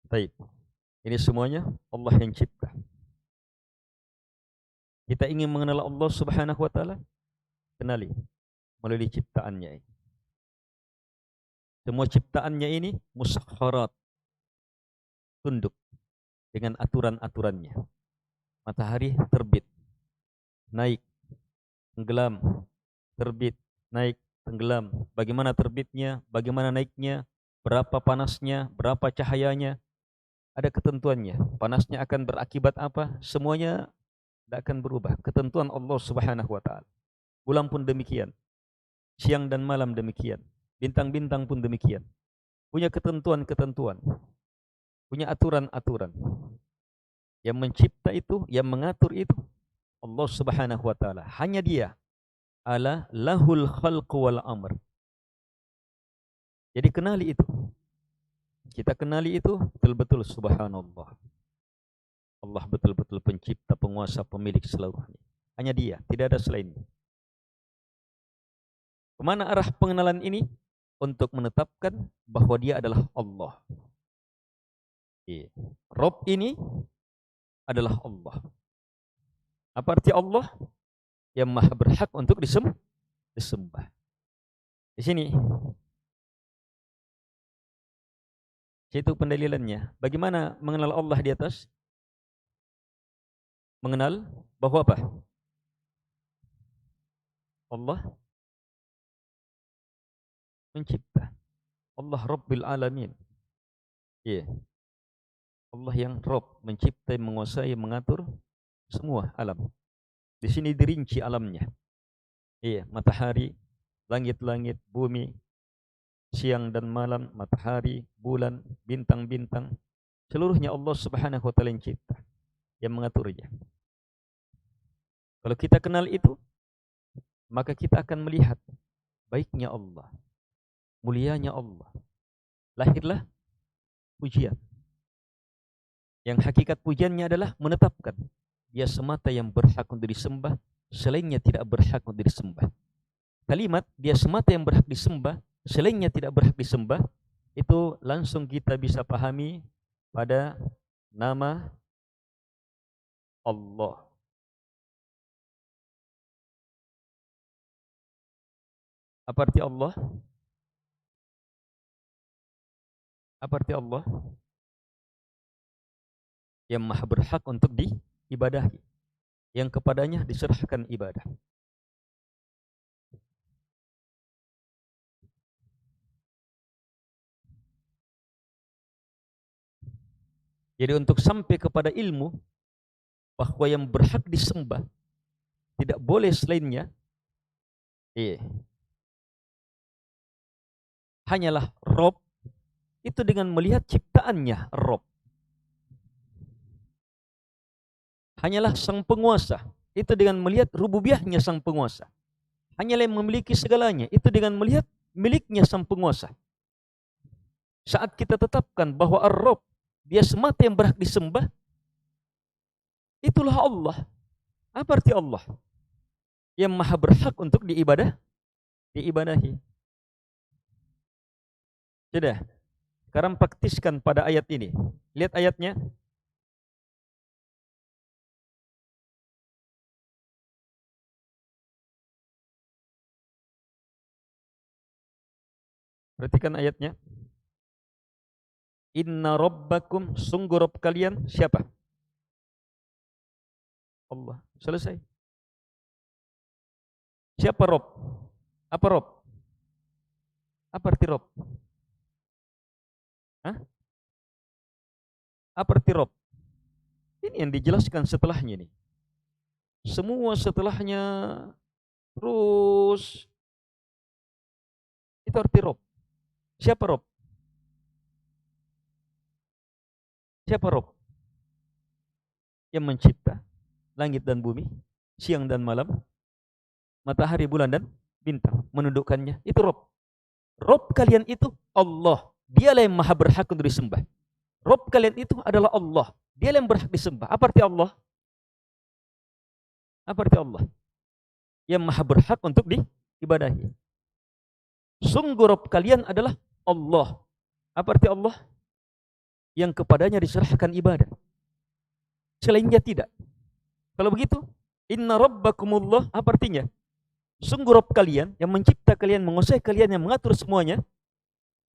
Baik. Ini semuanya Allah yang cipta. Kita ingin mengenal Allah Subhanahu wa taala, kenali melalui ciptaannya. Semua ciptaannya ini musakharat, tunduk dengan aturan-aturannya. Matahari terbit, naik, tenggelam, terbit, naik, tenggelam. Bagaimana terbitnya, bagaimana naiknya, berapa panasnya, berapa cahayanya, ada ketentuannya. Panasnya akan berakibat apa? Semuanya tidak akan berubah. Ketentuan Allah Subhanahu wa taala. Bulan pun demikian. Siang dan malam demikian. Bintang-bintang pun demikian. Punya ketentuan-ketentuan. Punya aturan-aturan. Yang mencipta itu, yang mengatur itu Allah Subhanahu wa taala. Hanya Dia. Ala lahul khalqu wal amr. Jadi kenali itu. Kita kenali itu betul-betul subhanallah. Allah betul-betul pencipta, penguasa, pemilik seluruhnya. Hanya Dia, tidak ada selainnya. Kemana arah pengenalan ini? Untuk menetapkan bahwa Dia adalah Allah. Rob ini adalah Allah. Apa arti Allah? Yang maha berhak untuk disembah. Di sini, itu pendalilannya. Bagaimana mengenal Allah di atas? Mengenal bahwa apa? Allah mencipta. Allah Rabbil Alamin. Allah yang Rabb, mencipta, menguasai, mengatur semua alam. Di sini dirinci alamnya. Matahari, langit-langit, bumi, siang dan malam, matahari, bulan, bintang-bintang, seluruhnya Allah Subhanahu wa taala yang cipta, yang mengaturnya. Kalau kita kenal itu, maka kita akan melihat baiknya Allah, mulianya Allah. Lahirlah pujian. Yang hakikat pujiannya adalah menetapkan Dia semata yang berhak untuk disembah, selainnya tidak berhak untuk disembah. Kalimat Dia semata yang berhak disembah, selainnya tidak berhak disembah, itu langsung kita bisa pahami pada nama Allah. Apa arti Allah? Apa arti Allah? Yang maha berhak untuk diibadahi, yang kepadanya diserahkan ibadah. Jadi untuk sampai kepada ilmu bahwa yang berhak disembah tidak boleh selainnya, hanyalah Rob, itu dengan melihat ciptaannya Rob. Hanyalah sang penguasa, itu dengan melihat rububiyahnya sang penguasa. Hanyalah yang memiliki segalanya, itu dengan melihat miliknya sang penguasa. Saat kita tetapkan bahwa Ar-Rabb, Dia semata yang berhak disembah, itulah Allah. Apa arti Allah? Yang maha berhak untuk diibadahi. Sudah. Sekarang praktiskan pada ayat ini. Lihat ayatnya. Perhatikan ayatnya. Inna rabbakum, sungguh Rabb kalian siapa? Allah. Selesai. Siapa Rabb? Apa Rabb? Apa arti Rabb? Apa arti Rabb? Ini yang dijelaskan setelahnya nih. Semua setelahnya terus itu arti Rabb. Siapa Rabb? Siapa Rabb? Yang mencipta langit dan bumi, siang dan malam, matahari, bulan dan bintang, menundukkannya. Itu Rabb. Rabb kalian itu Allah. Dialah yang maha berhak untuk disembah. Rabb kalian itu adalah Allah. Dialah yang berhak disembah. Apa arti Allah? Apa arti Allah? Yang maha berhak untuk diibadahi. Sungguh Rabb kalian adalah Allah. Apa arti Allah? yang kepadanya diserahkan ibadah. Selainnya tidak. Kalau begitu, inna rabbakumullah, apa artinya? Sungguh Rabb kalian yang mencipta kalian, menguasai kalian, yang mengatur semuanya,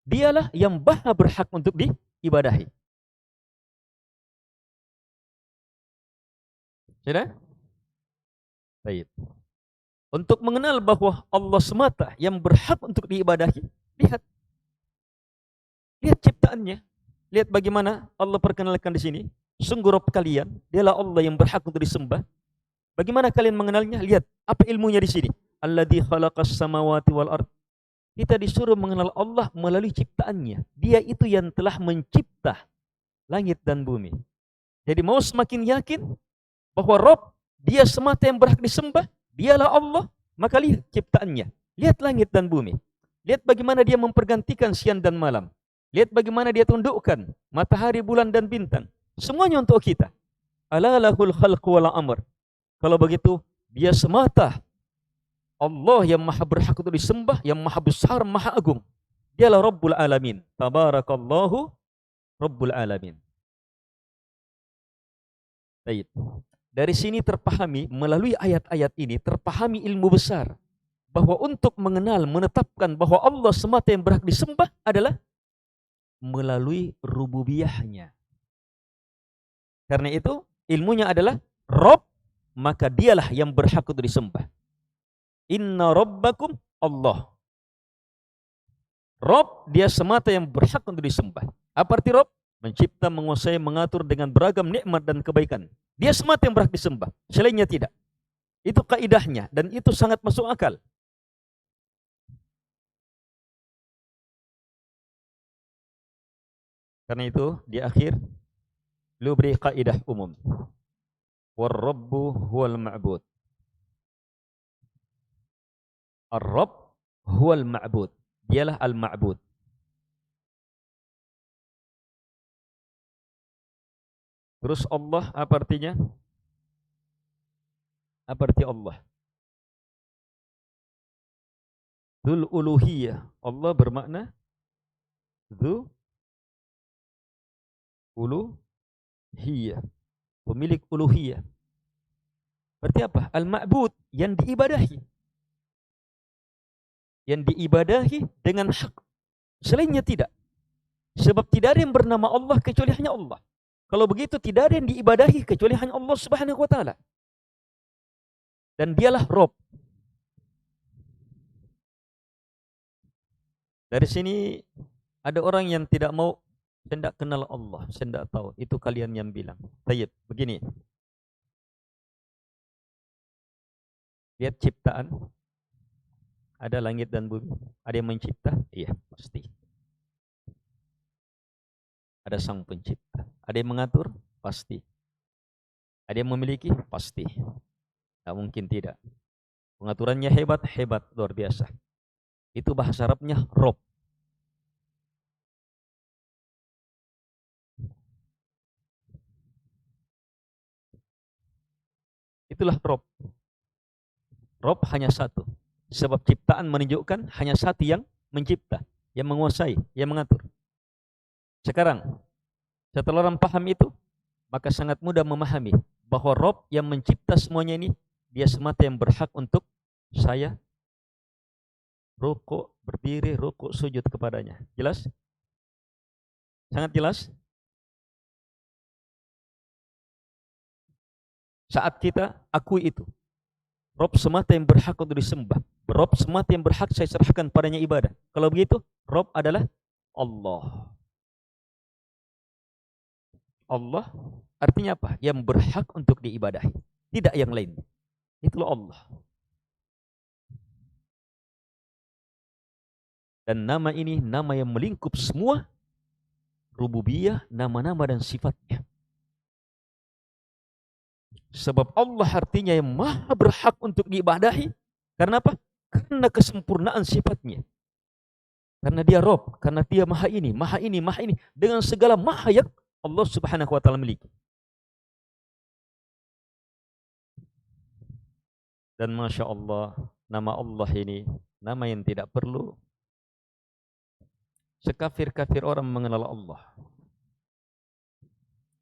dialah yang berhak untuk diibadahi. Sudah? Baik. Untuk mengenal bahwa Allah semata yang berhak untuk diibadahi, lihat ciptaannya. Lihat bagaimana Allah perkenalkan di sini. Sungguh Rabb kalian, dialah Allah yang berhak untuk disembah. Bagaimana kalian mengenalnya? Lihat apa ilmunya di sini. Alladzi khalaqas samawati wal ard. Kita disuruh mengenal Allah melalui ciptaannya. Dia itu yang telah mencipta langit dan bumi. Jadi mau semakin yakin bahwa Rabb, dia semata yang berhak disembah, dialah Allah, maka lihat ciptaannya. Lihat langit dan bumi. Lihat bagaimana dia mempergantikan siang dan malam. Lihat bagaimana dia tundukkan matahari, bulan, dan bintang. Semuanya untuk kita. Ala lahul khalqu wal amr. Kalau begitu, dia semata Allah yang maha berhak untuk disembah, yang maha besar, maha agung. Dialah Rabbul Alamin. Tabarakallahu Rabbul Alamin. Baik. Dari sini terpahami, melalui ayat-ayat ini, terpahami ilmu besar. Bahwa untuk mengenal, menetapkan bahwa Allah semata yang berhak disembah adalah melalui rububiyahnya. Karena itu, ilmunya adalah Rabb, maka dialah yang berhak untuk disembah. Inna rabbakum Allah. Rabb, dia semata yang berhak untuk disembah. Apa arti Rabb? Mencipta, menguasai, mengatur dengan beragam nikmat dan kebaikan. Dia semata yang berhak disembah, selainnya tidak. Itu kaidahnya dan itu sangat masuk akal. Karena itu di akhir lu beri kaidah umum. War-rabbu huwal ma'bud. Ar-rabb huwal ma'bud. Dialah al-ma'bud. Terus Allah apa artinya? Apa arti Allah? Dzul uluhiyah. Allah bermakna Dzu uluhiyah. Pemilik uluhiyah. Berarti apa? Al-ma'bud, yang diibadahi. Yang diibadahi dengan hak. Selainnya tidak. Sebab tidak ada yang bernama Allah kecuali hanya Allah. Kalau begitu tidak ada yang diibadahi kecuali hanya Allah Subhanahu wa taala. Dan dialah Rabb. Dari sini ada orang yang tidak mau, saya tidak kenal Allah, saya tidak tahu. Itu kalian yang bilang. Tayyib, begini. Lihat ciptaan. Ada langit dan bumi. Ada yang mencipta? Iya, pasti. Ada sang pencipta. Ada yang mengatur? Pasti. Ada yang memiliki? Pasti. Tak mungkin tidak. Pengaturannya hebat, luar biasa. Itu bahasa Arabnya Rabb. Itulah Rabb. Rabb hanya satu. Sebab ciptaan menunjukkan hanya satu yang mencipta, yang menguasai, yang mengatur. Sekarang, setelah orang paham itu, maka sangat mudah memahami bahwa Rabb yang mencipta semuanya ini, dia semata yang berhak untuk saya rukuk, berdiri, rukuk, sujud kepadanya. Jelas? Sangat jelas? Saat kita akui itu, Rabb semata yang berhak untuk disembah, Rabb semata yang berhak saya serahkan padanya ibadah. Kalau begitu, Rabb adalah Allah. Allah artinya apa? Yang berhak untuk diibadahi, tidak yang lain. Itulah Allah. Dan nama ini nama yang melingkup semua rububiyah, nama-nama dan sifatnya. Sebab Allah artinya yang maha berhak untuk diibadahi. Karena apa? Karena kesempurnaan sifatnya. Karena dia Rabb, karena dia maha ini, maha ini, maha ini. Dengan segala maha yang Allah Subhanahu wa ta'ala miliki. Dan Masya Allah, nama Allah ini, nama yang tidak perlu sekafir-kafir orang mengenal Allah.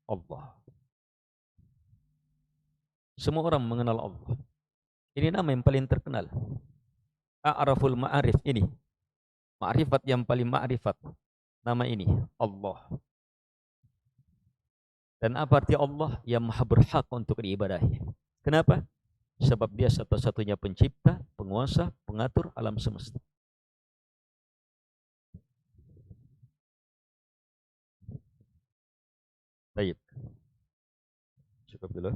Allah. Semua orang mengenal Allah. Ini nama yang paling terkenal. A'raful ma'arif ini. Ma'rifat yang paling ma'rifat. Nama ini, Allah. Dan apa arti Allah? Yang maha berhak untuk diibadahi. Kenapa? Sebab dia satu-satunya pencipta, penguasa, pengatur alam semesta. Baik. Cukup dulu.